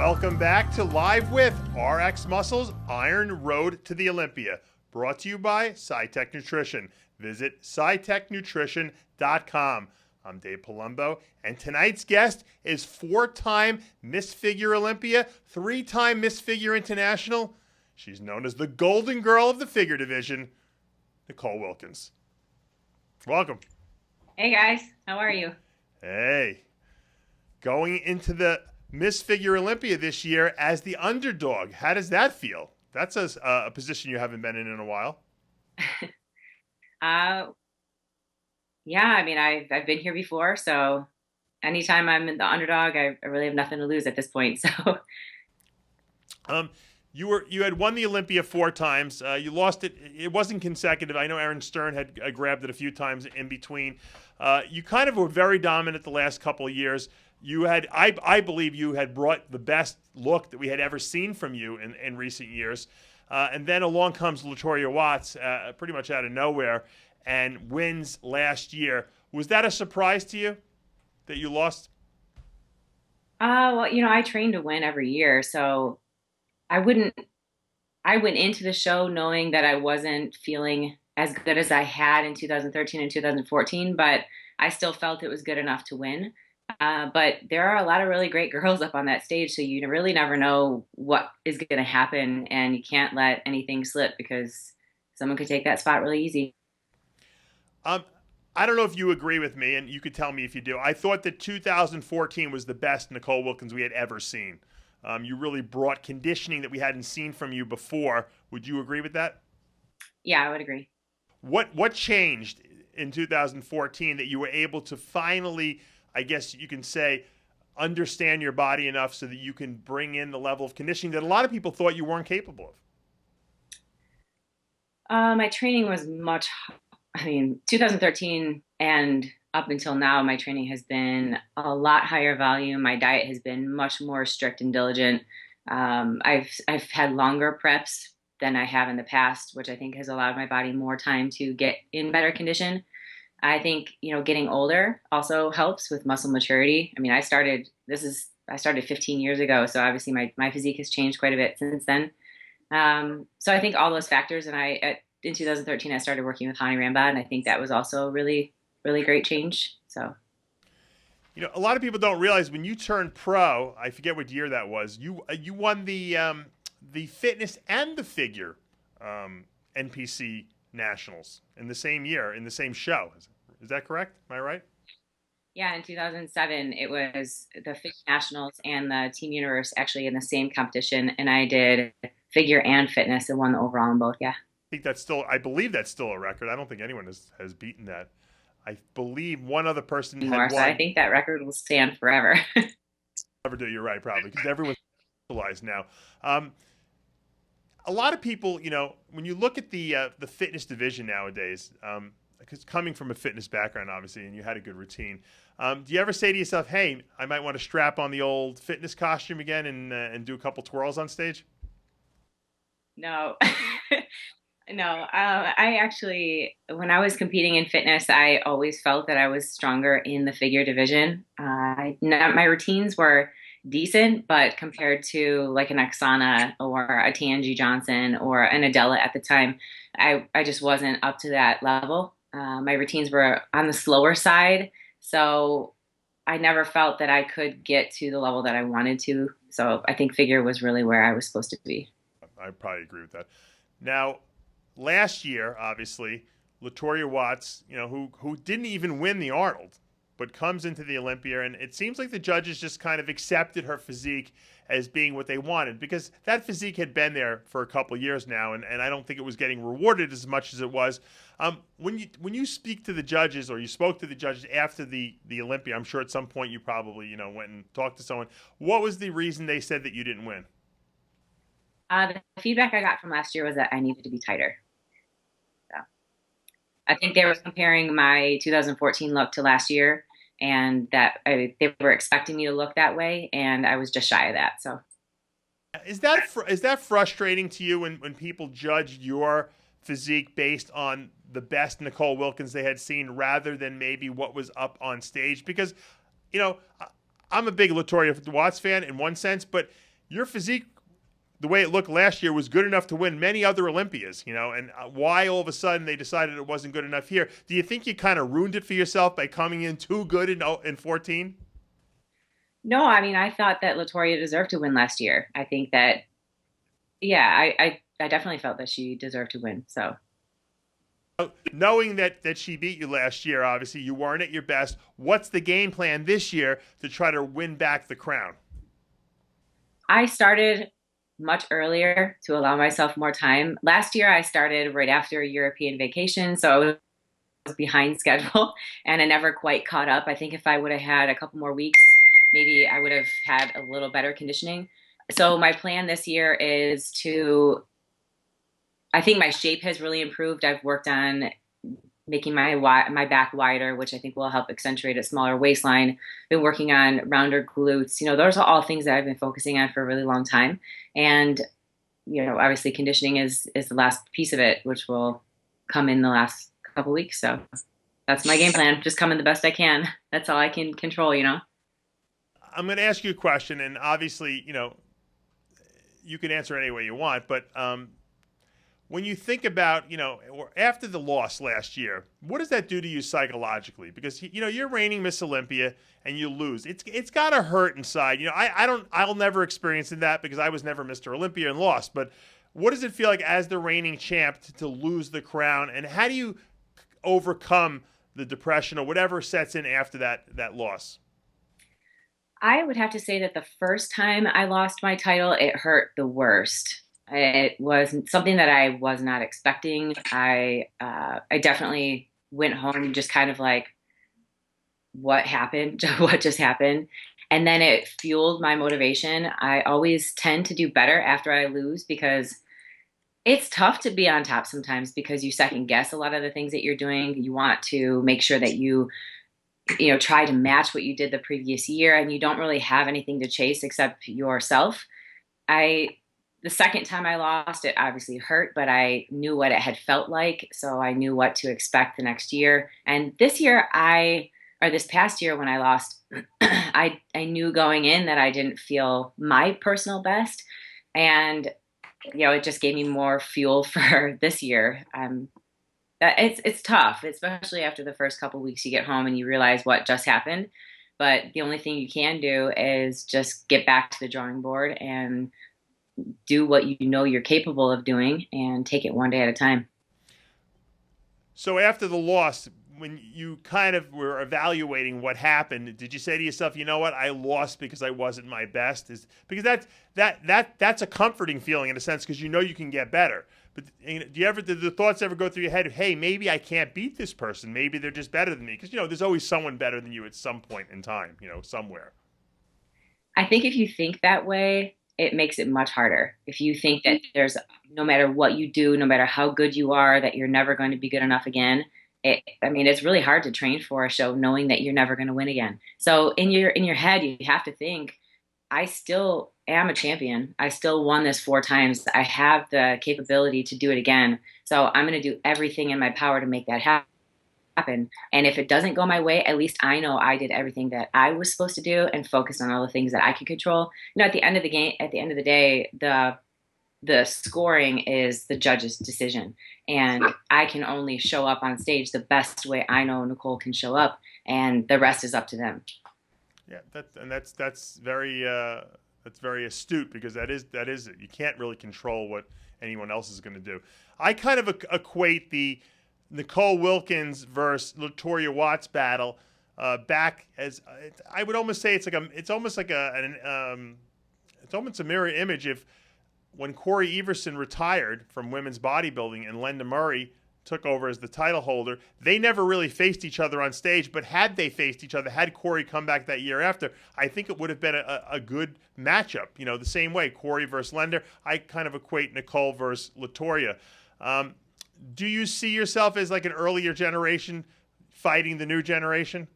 Welcome back to Live with RXMuscle's Iron Road to the Olympia, brought to you by Scitec Nutrition. Visit scitecnutrition.com. I'm Dave Palumbo, and tonight's guest is 4-time Miss Figure Olympia, 3-time Miss Figure International. She's known as the Golden Girl of the Figure Division, Nicole Wilkins. Welcome. Hey guys, how are you? Hey. Going into the Miss Figure Olympia this year as the underdog. How does that feel? That's a position you haven't been in a while. Yeah, I mean, I've been here before, so anytime I'm in the underdog, I really have nothing to lose at this point. So, you had won the Olympia 4 times. You lost it. It wasn't consecutive. I know Aaron Stern had grabbed it a few times in between. You kind of were very dominant the last couple of years. You had, I believe, you had brought the best look that we had ever seen from you in recent years. And then along comes Latorya Watts, pretty much out of nowhere, and wins last year. Was that a surprise to you that you lost? well, I train to win every year, so I went into the show knowing that I wasn't feeling as good as I had in 2013 and 2014, but I still felt it was good enough to win. But there are a lot of really great girls up on that stage, so you really never know what is going to happen, and you can't let anything slip because someone could take that spot really easy. I don't know if you agree with me, and you could tell me if you do. I thought that 2014 was the best Nicole Wilkins we had ever seen. You really brought conditioning that we hadn't seen from you before. Would you agree with that? Yeah, I would agree. What changed in 2014 that you were able to finally, I guess you can say, understand your body enough so that you can bring in the level of conditioning that a lot of people thought you weren't capable of? My training was 2013 and up until now, my training has been a lot higher volume. My diet has been much more strict and diligent. I've had longer preps than I have in the past, which I think has allowed my body more time to get in better condition. I think, getting older also helps with muscle maturity. I mean, I started 15 years ago, so obviously my physique has changed quite a bit since then. So I think all those factors, and in 2013, I started working with Hani Rambod, and I think that was also a really, really great change. So, a lot of people don't realize when you turned pro, I forget what year that was, you won the fitness and the figure NPC Nationals in the same year, in the same show. Is that correct? Am I right? Yeah, in 2007, it was the Figure Nationals and the Team Universe actually in the same competition, and I did figure and fitness and won the overall in both. Yeah. I believe that's still a record. I don't think anyone has beaten that. I believe one other person had won. So I think that record will stand forever. Never do. You're right, probably, because everyone's specialized now. A lot of people, when you look at the fitness division nowadays, because coming from a fitness background, obviously, and you had a good routine, do you ever say to yourself, "Hey, I might want to strap on the old fitness costume again and do a couple twirls on stage"? No. No, I actually, when I was competing in fitness, I always felt that I was stronger in the figure division. My routines were decent, but compared to like an Oksana or a Tangi Johnson or an Adela at the time, I just wasn't up to that level. My routines were on the slower side, so I never felt that I could get to the level that I wanted to. So I think figure was really where I was supposed to be. I probably agree with that. Now, last year, obviously, Latorya Watts, who didn't even win the Arnold, but comes into the Olympia, and it seems like the judges just kind of accepted her physique as being what they wanted, because that physique had been there for a couple of years now, and I don't think it was getting rewarded as much as it was. When you speak to the judges, or you spoke to the judges after the Olympia, I'm sure at some point you probably went and talked to someone. What was the reason they said that you didn't win? The feedback I got from last year was that I needed to be tighter. So I think they were comparing my 2014 look to last year, and that they were expecting me to look that way, and I was just shy of that. So, is that frustrating to you when people judge your physique based on the best Nicole Wilkins they had seen rather than maybe what was up on stage? Because, I'm a big Latorya Watts fan in one sense, but your physique, the way it looked last year, was good enough to win many other Olympias, and why all of a sudden they decided it wasn't good enough here? Do you think you kind of ruined it for yourself by coming in too good in 14? No, I mean, I thought that Latoya deserved to win last year. I think that, yeah, I definitely felt that she deserved to win. So Knowing that she beat you last year, obviously you weren't at your best. What's the game plan this year to try to win back the crown? I started much earlier to allow myself more time. Last year, I started right after a European vacation, so I was behind schedule and I never quite caught up. I think if I would have had a couple more weeks, maybe I would have had a little better conditioning. So my plan this year is to, I think my shape has really improved. I've worked on making my back wider, which I think will help accentuate a smaller waistline. Been working on rounder glutes. Those are all things that I've been focusing on for a really long time. And obviously conditioning is the last piece of it, which will come in the last couple weeks. So that's my game plan. Just come in the best I can. That's all I can control. I'm going to ask you a question, and obviously, you can answer any way you want, but when you think about, after the loss last year, what does that do to you psychologically? Because, you're reigning Miss Olympia and you lose. It's got to hurt inside. I'll never experience that because I was never Mr. Olympia and lost. But what does it feel like as the reigning champ to lose the crown? And how do you overcome the depression or whatever sets in after that loss? I would have to say that the first time I lost my title, it hurt the worst. It was something that I was not expecting. I definitely went home just kind of like, what happened? What just happened? And then it fueled my motivation. I always tend to do better after I lose because it's tough to be on top sometimes because you second guess a lot of the things that you're doing. You want to make sure that you try to match what you did the previous year and you don't really have anything to chase except yourself. The second time I lost, it obviously hurt, but I knew what it had felt like. So I knew what to expect the next year. And this past year when I lost, I knew going in that I didn't feel my personal best. And, it just gave me more fuel for this year. It's tough, especially after the first couple of weeks you get home and you realize what just happened. But the only thing you can do is just get back to the drawing board and do what you're capable of doing and take it one day at a time. So after the loss, when you kind of were evaluating what happened, did you say to yourself, you know what, I lost because I wasn't my best? Because that's a comforting feeling in a sense because you can get better. But did the thoughts ever go through your head, hey, maybe I can't beat this person. Maybe they're just better than me. Because, there's always someone better than you at some point in time, somewhere. I think if you think that way, it makes it much harder. If you think that there's, no matter what you do, no matter how good you are, that you're never going to be good enough again, it's really hard to train for a show knowing that you're never going to win again. So in your head, you have to think, I still am a champion. I still won this 4 times. I have the capability to do it again. So I'm going to do everything in my power to make that happen. And if it doesn't go my way, at least I know I did everything that I was supposed to do and focused on all the things that I could control. At the end of the game, at the end of the day, the scoring is the judge's decision. And I can only show up on stage the best way I know Nicole can show up, and the rest is up to them. Yeah, that's very astute because that is it. You can't really control what anyone else is going to do. I kind of equate the Nicole Wilkins versus Latorya Watts battle back as I would almost say it's almost a mirror image if when Corey Everson retired from women's bodybuilding and Linda Murray took over as the title holder, they never really faced each other on stage, but had they faced each other, had Corey come back that year after, I think it would have been a good matchup. The same way, Corey versus Linda, I kind of equate Nicole versus Latorya. Do you see yourself as like an earlier generation fighting the new generation?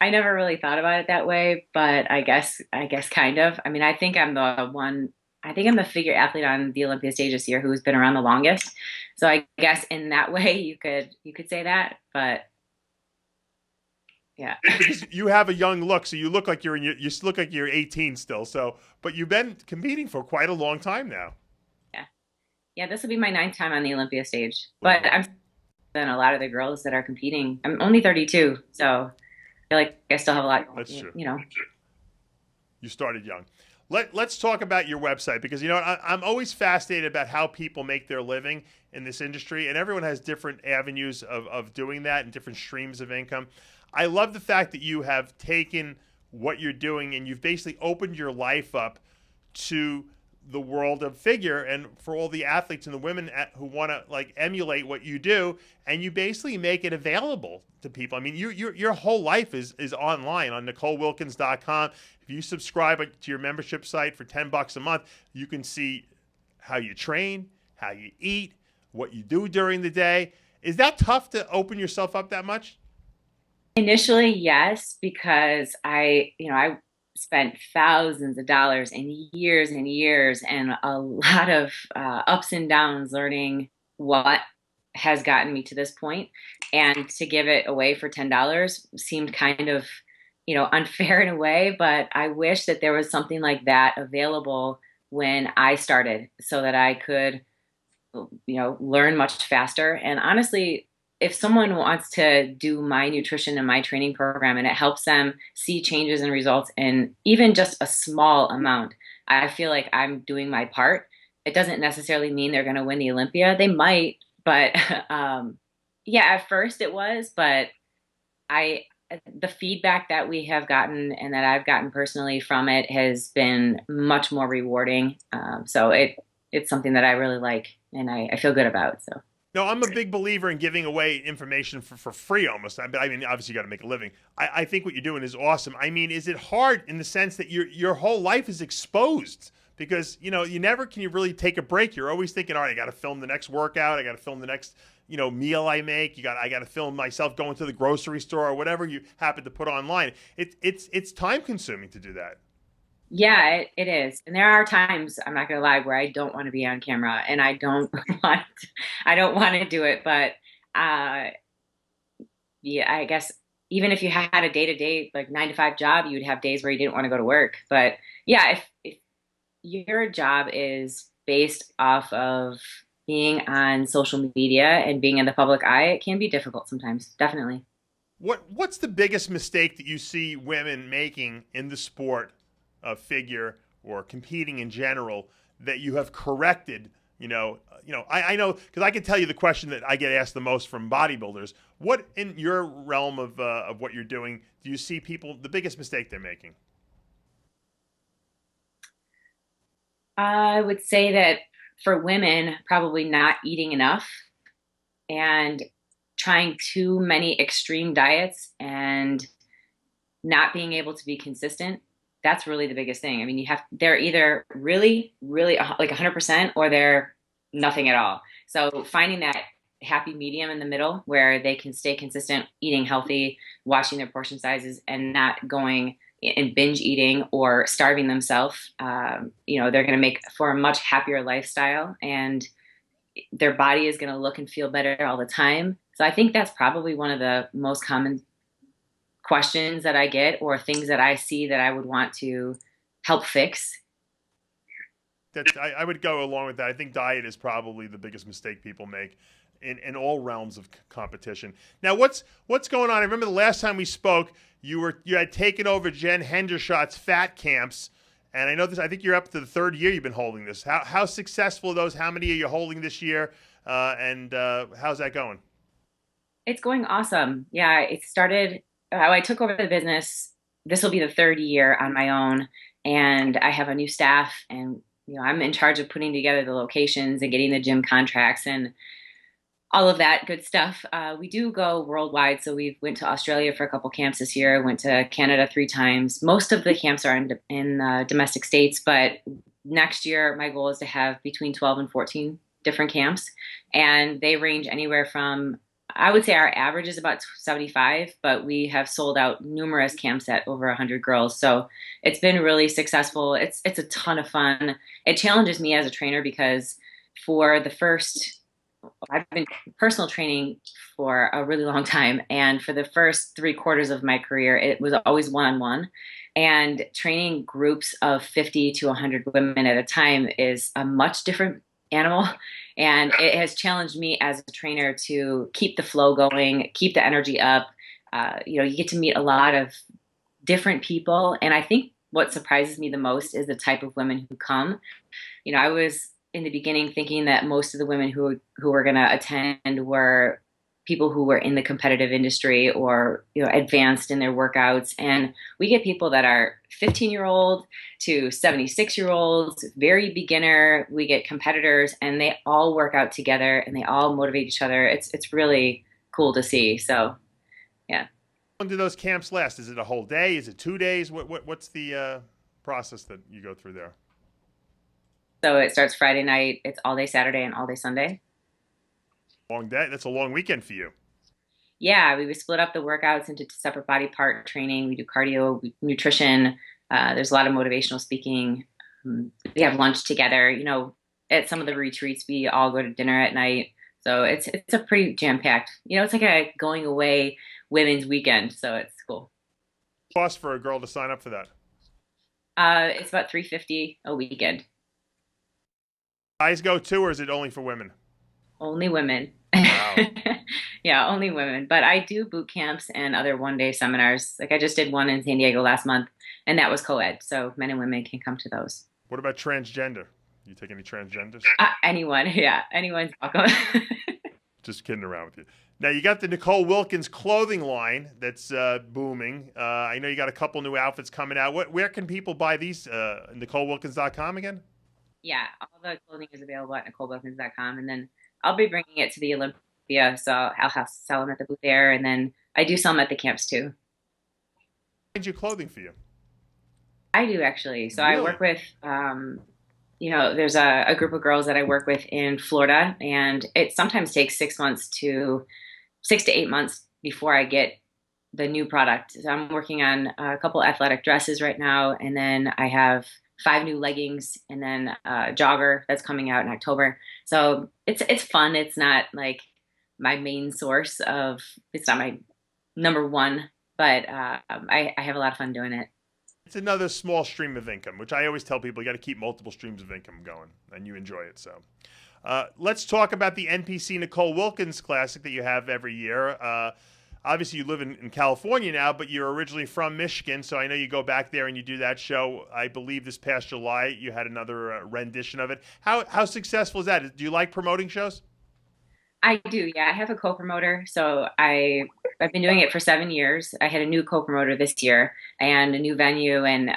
I never really thought about it that way, but I guess kind of. I think I'm the figure athlete on the Olympia stage this year who's been around the longest. So I guess in that way you could say that, but Yeah. Because you have a young look, so you look like you look like you're 18 still. So, but you've been competing for quite a long time now. Yeah. Yeah. This will be my ninth time on the Olympia stage, but Wow. I'm than a lot of the girls that are competing. I'm only 32, so I feel like I still have a lot, That's true. you know. You started young. Let's talk about your website because you know I'm always fascinated about how people make their living in this industry, and everyone has different avenues of doing that and different streams of income. I love the fact that you have taken what you're doing and you've basically opened your life up to the world of figure and for all the athletes and the women who want to like emulate what you do, and you basically make it available to people. I mean, your whole life is online on NicoleWilkins.com. If you subscribe to your membership site for $10 a month, you can see how you train, how you eat, what you do during the day. Is that tough to open yourself up that much? Initially, yes, because I spent thousands of dollars and years and a lot of ups and downs learning what has gotten me to this point. And to give it away for $10 seemed kind of, unfair in a way, but I wish that there was something like that available when I started so that I could, learn much faster. And honestly, if someone wants to do my nutrition and my training program and it helps them see changes and results in even just a small amount, I feel like I'm doing my part. It doesn't necessarily mean they're going to win the Olympia. They might, but yeah, at first it was, but I the feedback that we have gotten and that I've gotten personally from it has been much more rewarding. So it's something that I really like and I feel good about. So. No, I'm a big believer in giving away information for free almost. I mean, obviously you got to make a living. I think what you're doing is awesome. I mean, is it hard in the sense that your whole life is exposed? Because, you never can you really take a break. You're always thinking, all right, I got to film the next workout. I got to film the next, meal I make. I got to film myself going to the grocery store or whatever you happen to put online. It's time consuming to do that. Yeah, it is. And there are times, I'm not gonna lie, where I don't want to be on camera and want I don't want to do it. But uh yeah, I guess even if you had a day-to-day like 9 to 5 job, you'd have days where you didn't want to go to work. But yeah, if your job is based off of being on social media and being in the public eye, it can be difficult sometimes, definitely. What's the biggest mistake that you see women making in the sport of figure or competing in general that you have corrected? I know because I can tell you the question that I get asked the most from bodybuilders. What in your realm of what you're doing do you see people the biggest mistake they're making? I would say that for women, probably not eating enough and trying too many extreme diets and not being able to be consistent. That's really the biggest thing. I mean, they're either really, really like 100% or they're nothing at all. So finding that happy medium in the middle where they can stay consistent, eating healthy, watching their portion sizes, and not going and binge eating or starving themselves. They're going to make for a much happier lifestyle and their body is going to look and feel better all the time. So I think that's probably one of the most common questions that I get or things that I see that I would want to help fix. I would go along with that. I think diet is probably the biggest mistake people make in all realms of competition. Now, what's going on? I remember the last time we spoke, you had taken over Jen Hendershot's Fat Camps, and I know this. I think you're up to the third year you've been holding this. How successful are those? How many are you holding this year? And how's that going? It's going awesome. Yeah, it started how I took over the business. This will be the third year on my own, and I have a new staff, and I'm in charge of putting together the locations and getting the gym contracts and all of that good stuff. We do go worldwide, so we went to Australia for a couple camps this year. Went to Canada 3 times. Most of the camps are in domestic states, but next year my goal is to have between 12 and 14 different camps, and they range anywhere from I would say our average is about 75, but we have sold out numerous camps at over 100 girls. So it's been really successful. It's a ton of fun. It challenges me as a trainer because for the first I've been personal training for a really long time. And for the first 3 quarters of my career, it was always one-on-one. And training groups of 50 to 100 women at a time is a much different animal. And it has challenged me as a trainer to keep the flow going, keep the energy up. You get to meet a lot of different people. And I think what surprises me the most is the type of women who come. I was in the beginning thinking that most of the women who were going to attend were people who were in the competitive industry or advanced in their workouts, and we get people that are 15-year-old to 76-year-olds, very beginner. We get competitors, and they all work out together and they all motivate each other. It's really cool to see. So yeah. How long do those camps last? Is it a whole day? Is it 2 days? What's the process that you go through there? So it starts Friday night. It's all day Saturday and all day Sunday. Long day. That's a long weekend for you. Yeah, we would split up the workouts into separate body part training. We do cardio, nutrition. There's a lot of motivational speaking. We have lunch together. At some of the retreats, we all go to dinner at night. So it's a pretty jam-packed. It's like a going away women's weekend. So it's cool. Cost for a girl to sign up for that? It's about $350 a weekend. Guys go too, or is it only for women? Only women. Wow. Yeah, only women. But I do boot camps and other one-day seminars. Like I just did one in San Diego last month, and that was co-ed. So men and women can come to those. What about transgender? You take any transgenders? Anyone. Yeah, anyone's welcome. Just kidding around with you. Now, you got the Nicole Wilkins clothing line that's booming. I know you got a couple new outfits coming out. Where can people buy these? NicoleWilkins.com again? Yeah, all the clothing is available at NicoleWilkins.com. And then I'll be bringing it to the Olympia, so I'll have to sell them at the booth there. And then I do sell them at the camps too. Find your clothing for you? I do actually. So Really? I work with, there's a group of girls that I work with in Florida, and it sometimes takes 6 to 8 months before I get the new product. So I'm working on a couple athletic dresses right now, and then I have 5 new leggings, and then a jogger that's coming out in October. So it's fun. It's not like my main source of. It's not my number one, but I have a lot of fun doing it. It's another small stream of income, which I always tell people you got to keep multiple streams of income going, and you enjoy it. So let's talk about the NPC Nicole Wilkins Classic that you have every year. Obviously, you live in California now, but you're originally from Michigan, so I know you go back there and you do that show. I believe this past July you had another rendition of it. How successful is that? Do you like promoting shows? I do, yeah. I have a co-promoter, so I've been doing it for 7 years. I had a new co-promoter this year and a new venue, and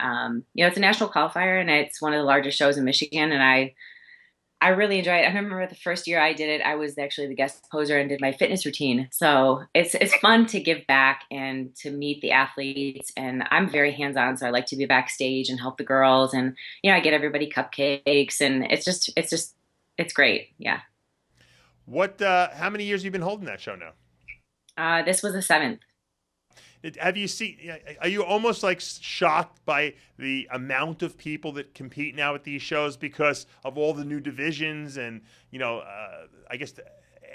it's a national qualifier, and it's one of the largest shows in Michigan, and I really enjoy it. I remember the first year I did it, I was actually the guest poser and did my fitness routine. So it's fun to give back and to meet the athletes. And I'm very hands-on, so I like to be backstage and help the girls. And I get everybody cupcakes, and it's great. Yeah. How many years have you been holding that show now? This was the 7th. Have you seen? Are you almost like shocked by the amount of people that compete now at these shows because of all the new divisions and I guess the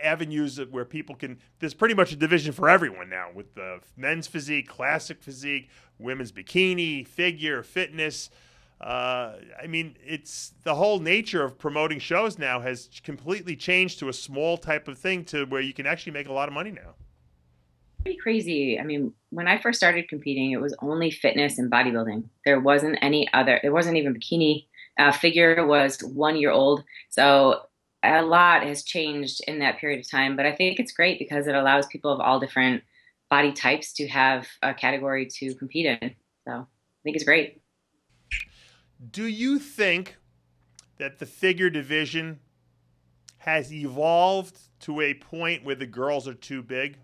avenues where people can? There's pretty much a division for everyone now with men's physique, classic physique, women's bikini, figure, fitness. It's the whole nature of promoting shows now has completely changed to a small type of thing to where you can actually make a lot of money now. Pretty crazy. When I first started competing, it was only fitness and bodybuilding. There wasn't even bikini. Figure was 1 year old. So a lot has changed in that period of time. But I think it's great because it allows people of all different body types to have a category to compete in. So I think it's great. Do you think that the figure division has evolved to a point where the girls are too big?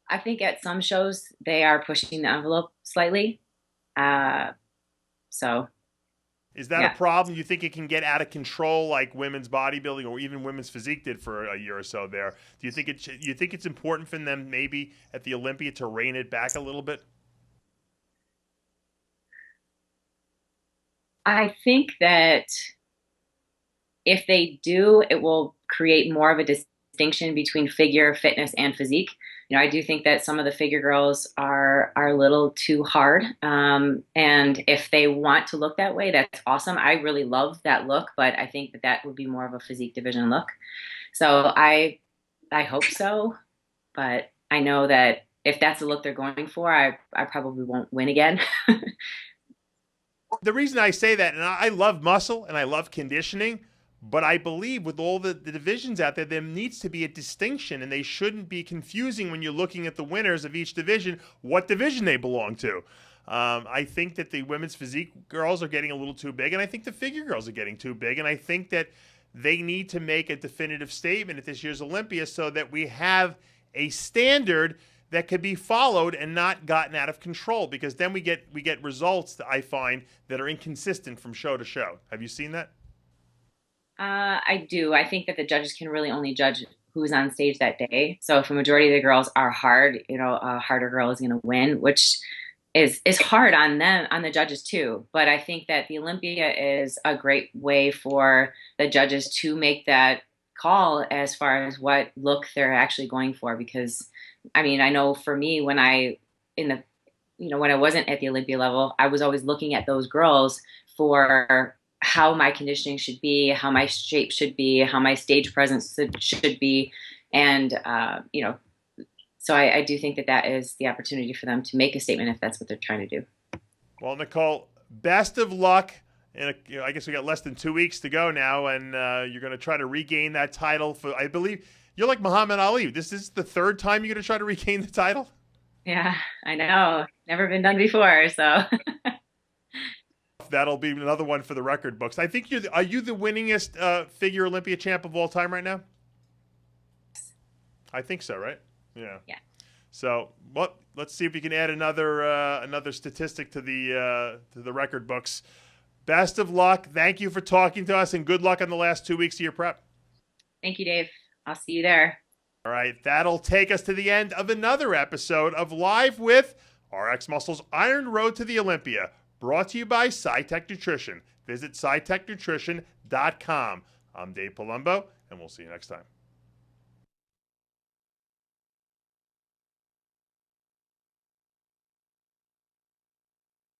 I think at some shows they are pushing the envelope slightly. So is that a problem? You think it can get out of control like women's bodybuilding or even women's physique did for a year or so there? Do you think it's important for them maybe at the Olympia to rein it back a little bit? I think that if they do, it will create more of a distinction between figure, fitness, and physique. I do think that some of the figure girls are a little too hard. And if they want to look that way, that's awesome. I really love that look, but I think that would be more of a physique division look. So I hope so, but I know that if that's the look they're going for, I probably won't win again. The reason I say that, and I love muscle and I love conditioning, but I believe with all the divisions out there needs to be a distinction, and they shouldn't be confusing when you're looking at the winners of each division, what division they belong to. I think that the women's physique girls are getting a little too big, and I think the figure girls are getting too big, and I think that they need to make a definitive statement at this year's Olympia so that we have a standard that could be followed and not gotten out of control, because then we get results that I find that are inconsistent from show to show. Have you seen that? I do. I think that the judges can really only judge who's on stage that day. So if a majority of the girls are hard, a harder girl is going to win, which is hard on them, on the judges too. But I think that the Olympia is a great way for the judges to make that call as far as what look they're actually going for. Because, I mean, I know for me, when I wasn't at the Olympia level, I was always looking at those girls for how my conditioning should be, how my shape should be, how my stage presence should be. And, so I do think that is the opportunity for them to make a statement if that's what they're trying to do. Well, Nicole, best of luck. And I guess we got less than 2 weeks to go now, and you're going to try to regain that title. I believe you're like Muhammad Ali. This is the third time you're going to try to regain the title? Yeah, I know. Never been done before, so... That'll be another one for the record books. I think are you the winningest figure Olympia champ of all time right now? I think so, right? Yeah. Yeah. So, let's see if we can add another statistic to the record books. Best of luck. Thank you for talking to us, and good luck on the last 2 weeks of your prep. Thank you, Dave. I'll see you there. All right, that'll take us to the end of another episode of Live with RXMuscle's Iron Road to the Olympia. Brought to you by Scitec Nutrition. Visit scitecnutrition.com. I'm Dave Palumbo, and we'll see you next time.